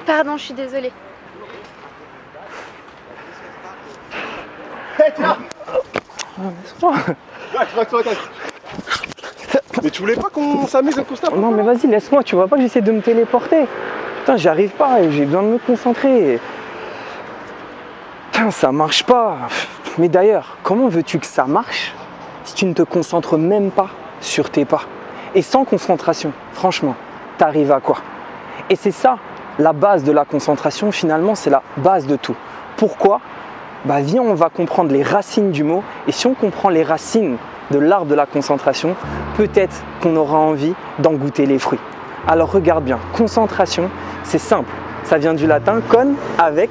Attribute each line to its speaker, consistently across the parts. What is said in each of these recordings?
Speaker 1: Pardon, je suis désolée.
Speaker 2: Hé, tiens. Mais tu voulais pas qu'on s'amuse un coup ça?
Speaker 3: Non mais vas-y, laisse-moi, tu vois pas que j'essaie de me téléporter. Putain, j'y arrive pas et j'ai besoin de me concentrer. Putain, ça marche pas. Mais d'ailleurs, comment veux-tu que ça marche si tu ne te concentres même pas sur tes pas? Et sans concentration, franchement, t'arrives à quoi? Et c'est ça, la base de la concentration, finalement, c'est la base de tout. Pourquoi? Bah viens, on va comprendre les racines du mot. Et si on comprend les racines de l'art de la concentration, peut-être qu'on aura envie d'en goûter les fruits. Alors regarde bien, concentration, c'est simple. Ça vient du latin con avec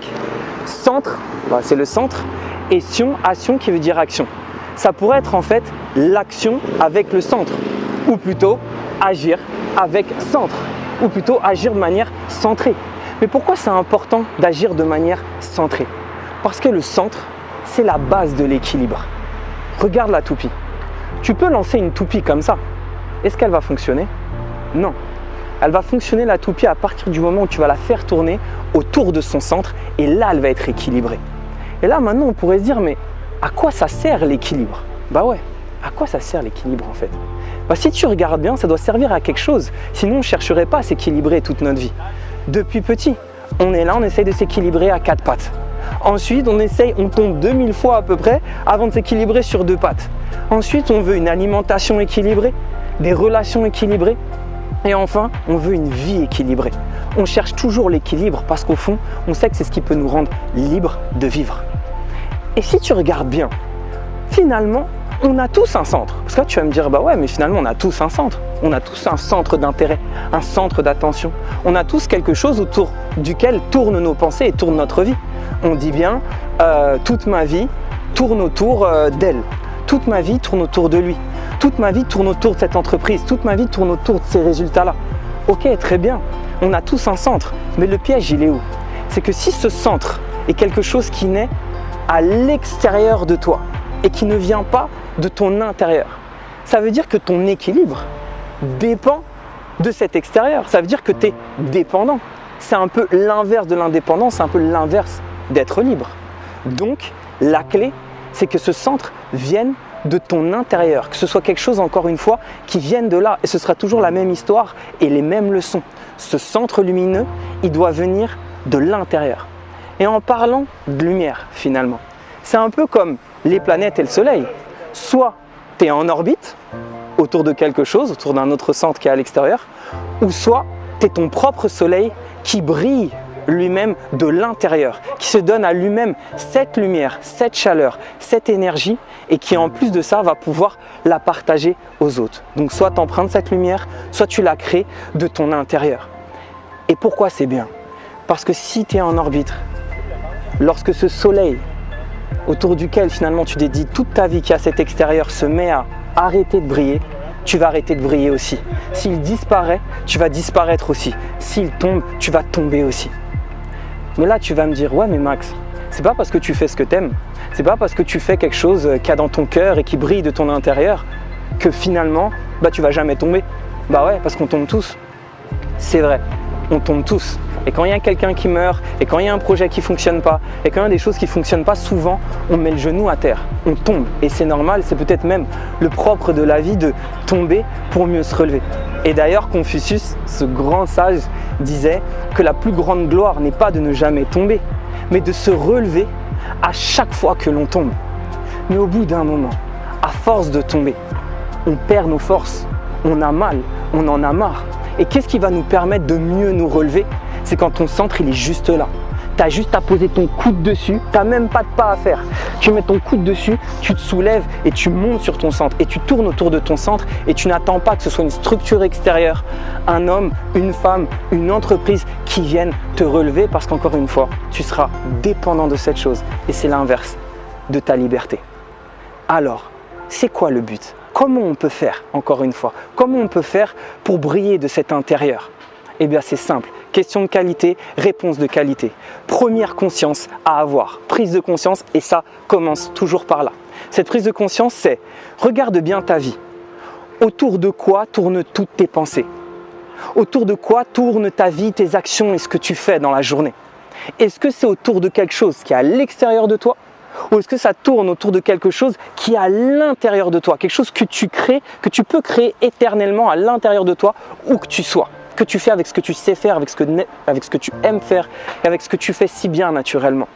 Speaker 3: centre, bah, c'est le centre, et sion, action qui veut dire action. Ça pourrait être en fait l'action avec le centre, ou plutôt agir avec centre, ou plutôt agir de manière centrée. Mais pourquoi c'est important d'agir de manière centrée? Parce que le centre, c'est la base de l'équilibre. Regarde la toupie. Tu peux lancer une toupie comme ça. Est-ce qu'elle va fonctionner? Non. Elle va fonctionner la toupie à partir du moment où tu vas la faire tourner autour de son centre et là, elle va être équilibrée. Et là, maintenant, on pourrait se dire, mais à quoi ça sert l'équilibre? Bah ouais, à quoi ça sert l'équilibre en fait? Bah si tu regardes bien, ça doit servir à quelque chose. Sinon, on ne chercherait pas à s'équilibrer toute notre vie. Depuis petit, on est là, on essaye de s'équilibrer à 4 pattes. Ensuite, on tombe 2000 fois à peu près avant de s'équilibrer sur 2 pattes. Ensuite, on veut une alimentation équilibrée, des relations équilibrées. Et enfin, on veut une vie équilibrée. On cherche toujours l'équilibre parce qu'au fond, on sait que c'est ce qui peut nous rendre libres de vivre. Et si tu regardes bien, finalement, on a tous un centre. Parce que là, tu vas me dire, bah ouais, mais finalement, on a tous un centre. On a tous un centre d'intérêt, un centre d'attention. On a tous quelque chose autour duquel tournent nos pensées et tourne notre vie. On dit bien, toute ma vie tourne autour d'elle. Toute ma vie tourne autour de lui. Toute ma vie tourne autour de cette entreprise. Toute ma vie tourne autour de ces résultats-là. Ok, très bien. On a tous un centre. Mais le piège, il est où? C'est que si ce centre est quelque chose qui naît à l'extérieur de toi et qui ne vient pas de ton intérieur, ça veut dire que ton équilibre dépend de cet extérieur. Ça veut dire que tu es dépendant. C'est un peu l'inverse de l'indépendance, c'est un peu l'inverse d'être libre. Donc, la clé, c'est que ce centre vienne de ton intérieur, que ce soit quelque chose, encore une fois, qui vienne de là. Et ce sera toujours la même histoire et les mêmes leçons. Ce centre lumineux, il doit venir de l'intérieur. Et en parlant de lumière, finalement, c'est un peu comme les planètes et le soleil. Soit tu es en orbite, autour de quelque chose, autour d'un autre centre qui est à l'extérieur, ou soit tu es ton propre soleil qui brille lui-même de l'intérieur, qui se donne à lui-même cette lumière, cette chaleur, cette énergie et qui en plus de ça va pouvoir la partager aux autres. Donc soit tu empruntes cette lumière, soit tu la crées de ton intérieur. Et pourquoi c'est bien? Parce que si tu es en orbite, lorsque ce soleil autour duquel finalement tu dédies toute ta vie qui est à cet extérieur se met à arrêter de briller, tu vas arrêter de briller aussi. S'il disparaît, tu vas disparaître aussi. S'il tombe, tu vas tomber aussi. Mais là, tu vas me dire, ouais, mais Max, c'est pas parce que tu fais ce que t'aimes, c'est pas parce que tu fais quelque chose qu'il y a dans ton cœur et qui brille de ton intérieur que finalement, bah, tu vas jamais tomber. Bah ouais, parce qu'on tombe tous. C'est vrai, on tombe tous. Et quand il y a quelqu'un qui meurt, et quand il y a un projet qui ne fonctionne pas, et quand il y a des choses qui ne fonctionnent pas, souvent, on met le genou à terre, on tombe. Et c'est normal, c'est peut-être même le propre de la vie de tomber pour mieux se relever. Et d'ailleurs, Confucius, ce grand sage, disait que la plus grande gloire n'est pas de ne jamais tomber, mais de se relever à chaque fois que l'on tombe. Mais au bout d'un moment, à force de tomber, on perd nos forces, on a mal, on en a marre. Et qu'est-ce qui va nous permettre de mieux nous relever? C'est quand ton centre il est juste là. Tu as juste à poser ton coude dessus, tu n'as même pas de pas à faire. Tu mets ton coude dessus, tu te soulèves et tu montes sur ton centre et tu tournes autour de ton centre et tu n'attends pas que ce soit une structure extérieure, un homme, une femme, une entreprise qui vienne te relever parce qu'encore une fois, tu seras dépendant de cette chose et c'est l'inverse de ta liberté. Alors, c'est quoi le but? Comment on peut faire, encore une fois, comment on peut faire pour briller de cet intérieur? Eh bien, c'est simple. Question de qualité, réponse de qualité. Première conscience à avoir, prise de conscience, et ça commence toujours par là. Cette prise de conscience, c'est regarde bien ta vie. Autour de quoi tournent toutes tes pensées? Autour de quoi tourne ta vie, tes actions et ce que tu fais dans la journée? Est-ce que c'est autour de quelque chose qui est à l'extérieur de toi? Ou est-ce que ça tourne autour de quelque chose qui est à l'intérieur de toi? Quelque chose que tu crées, que tu peux créer éternellement à l'intérieur de toi, où que tu sois. Que tu fais avec ce que tu sais faire, avec ce que tu aimes faire, et avec ce que tu fais si bien naturellement.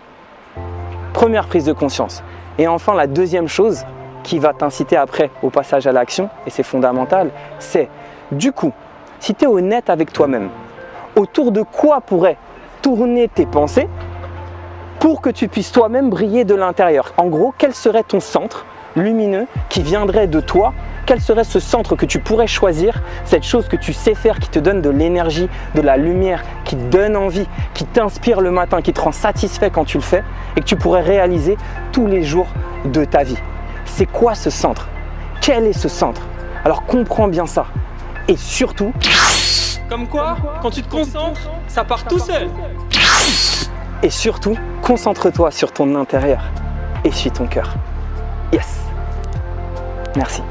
Speaker 3: Première prise de conscience. Et enfin, la deuxième chose qui va t'inciter après au passage à l'action, et c'est fondamental, c'est du coup, si tu es honnête avec toi-même, autour de quoi pourraient tourner tes pensées pour que tu puisses toi-même briller de l'intérieur. En gros, quel serait ton centre lumineux qui viendrait de toi? Quel serait ce centre que tu pourrais choisir, cette chose que tu sais faire, qui te donne de l'énergie, de la lumière, qui te donne envie, qui t'inspire le matin, qui te rend satisfait quand tu le fais et que tu pourrais réaliser tous les jours de ta vie? C'est quoi ce centre? Quel est ce centre? Alors comprends bien ça. Et surtout, comme quoi, quand tu te concentres, ça part tout seul. Et surtout, concentre-toi sur ton intérieur et suis ton cœur. Yes. Merci.